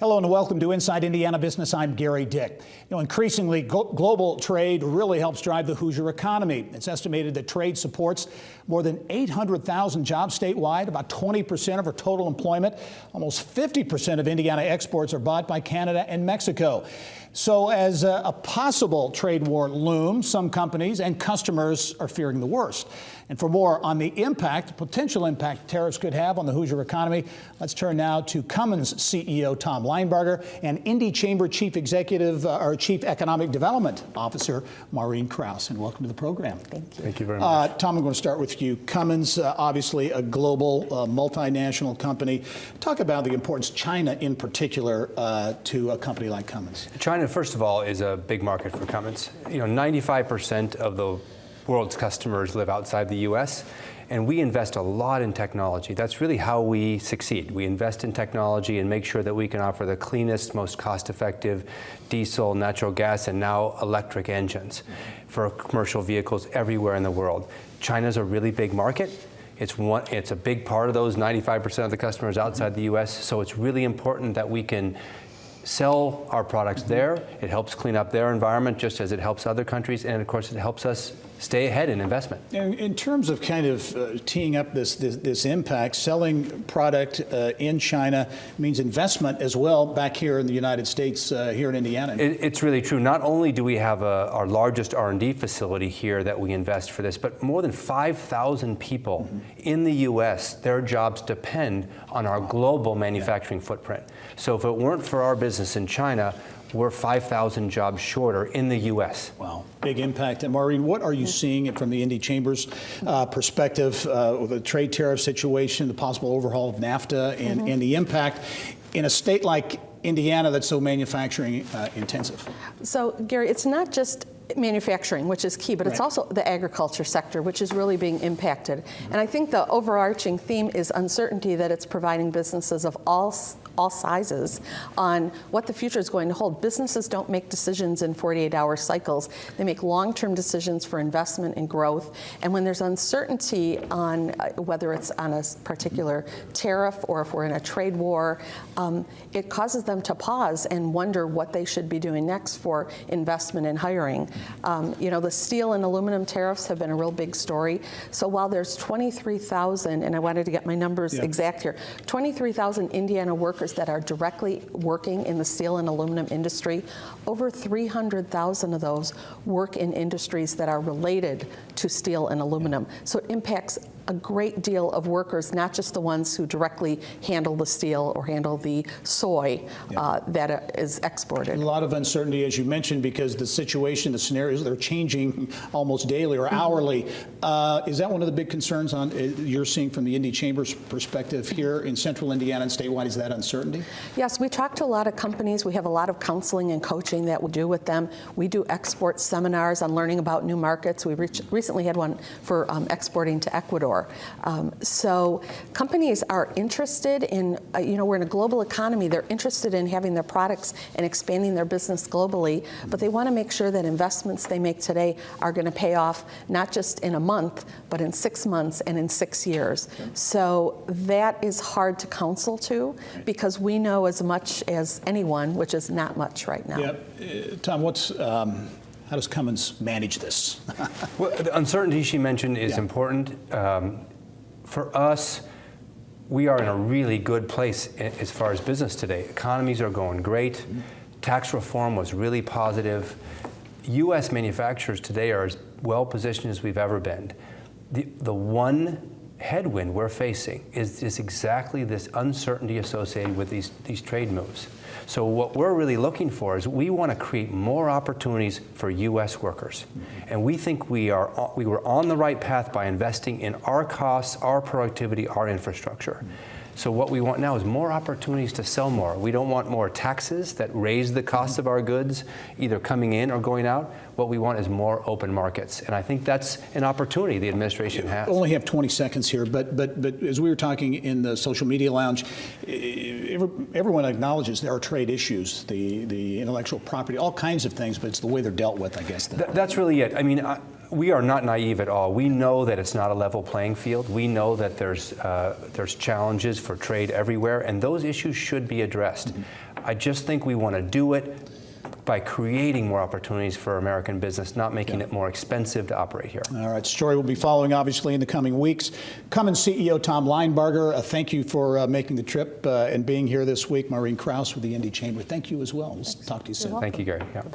Hello and welcome to Inside Indiana Business. I'm Gary Dick. Increasingly, global trade really helps drive the Hoosier economy. It's estimated that trade supports more than 800,000 jobs statewide, about 20% of our total employment. Almost 50% of Indiana exports are bought by Canada and Mexico. So as a possible trade war looms, some companies and customers are fearing the worst. And for more on the potential impact tariffs could have on the Hoosier economy, let's turn now to Cummins CEO Tom Linebarger and Indy Chamber Chief Economic Development Officer Maureen Krause. And welcome to the program. Thank you. Thank you very much. Tom, I'm going to start with you. Cummins, obviously a global multinational company. Talk about the importance, China in particular, to a company like Cummins. China, first of all, is a big market for Cummins. 95% of the world's customers live outside the U.S., and we invest a lot in technology. That's really how we succeed. We invest in technology and make sure that we can offer the cleanest, most cost-effective diesel, natural gas, and now electric engines for commercial vehicles everywhere in the world. China's a really big market. It's a big part of those 95% of the customers outside the U.S., so it's really important that we can sell our products there. It helps clean up their environment just as it helps other countries, and of course it helps us stay ahead in investment. In terms of kind of teeing up this impact, selling product in China means investment as well back here in the United States, here in Indiana. It's really true. Not only do we have our largest R&D facility here that we invest for this, but more than 5,000 people in the U.S., their jobs depend on our global manufacturing footprint. So if it weren't for our business in China, we're 5,000 jobs shorter in the U.S. Wow, big impact. And Maureen, what are you seeing from the Indy Chamber's perspective with the trade tariff situation, the possible overhaul of NAFTA, and the impact in a state like Indiana that's so manufacturing intensive? So, Gary, it's not just manufacturing, which is key, but it's also the agriculture sector, which is really being impacted. And I think the overarching theme is uncertainty that it's providing businesses of all sizes on what the future is going to hold. Businesses don't make decisions in 48-hour cycles. They make long-term decisions for investment and growth. And when there's uncertainty on whether it's on a particular tariff or if we're in a trade war, it causes them to pause and wonder what they should be doing next for investment and hiring. The steel and aluminum tariffs have been a real big story. So while there's 23,000, and I wanted to get my numbers exact here, 23,000 Indiana workers that are directly working in the steel and aluminum industry, over 300,000 of those work in industries that are related to steel and aluminum. So it impacts a great deal of workers, not just the ones who directly handle the steel or handle the soy that is exported. A lot of uncertainty, as you mentioned, because the situation, the scenarios, they're changing almost daily or hourly. Is that one of the big concerns you're seeing from the Indy Chamber's perspective here in central Indiana and statewide? Is that uncertainty? Yes, we talk to a lot of companies. We have a lot of counseling and coaching that we do with them. We do export seminars on learning about new markets. We recently had one for exporting to Ecuador. So companies are interested in, we're in a global economy. They're interested in having their products and expanding their business globally, but they want to make sure that investments they make today are going to pay off not just in a month, but in 6 months and in 6 years. So that is hard to counsel to because we know as much as anyone, which is not much right now. Yeah. Tom, how does Cummins manage this? Well, the uncertainty she mentioned is important. For us, we are in a really good place as far as business today. Economies are going great. Tax reform was really positive. U.S. manufacturers today are as well positioned as we've ever been. The one headwind we're facing is exactly this uncertainty associated with these trade moves. So what we're really looking for is we want to create more opportunities for U.S. workers. And we think we were on the right path by investing in our costs, our productivity, our infrastructure. So what we want now is more opportunities to sell more. We don't want more taxes that raise the cost of our goods, either coming in or going out. What we want is more open markets. And I think that's an opportunity the administration has. We only have 20 seconds here, but as we were talking in the social media lounge, everyone acknowledges there are trade issues, the intellectual property, all kinds of things, but it's the way they're dealt with, I guess. That's really it. I mean, we are not naive at all. We know that it's not a level playing field. We know that there's challenges for trade everywhere, and those issues should be addressed. I just think we want to do it by creating more opportunities for American business, not making it more expensive to operate here. All right, story we'll be following, obviously, in the coming weeks. Cummins CEO Tom Linebarger, thank you for making the trip and being here this week. Maureen Krause with the Indy Chamber, thank you as well. We'll talk to you soon. Thank you, Gary. Yeah.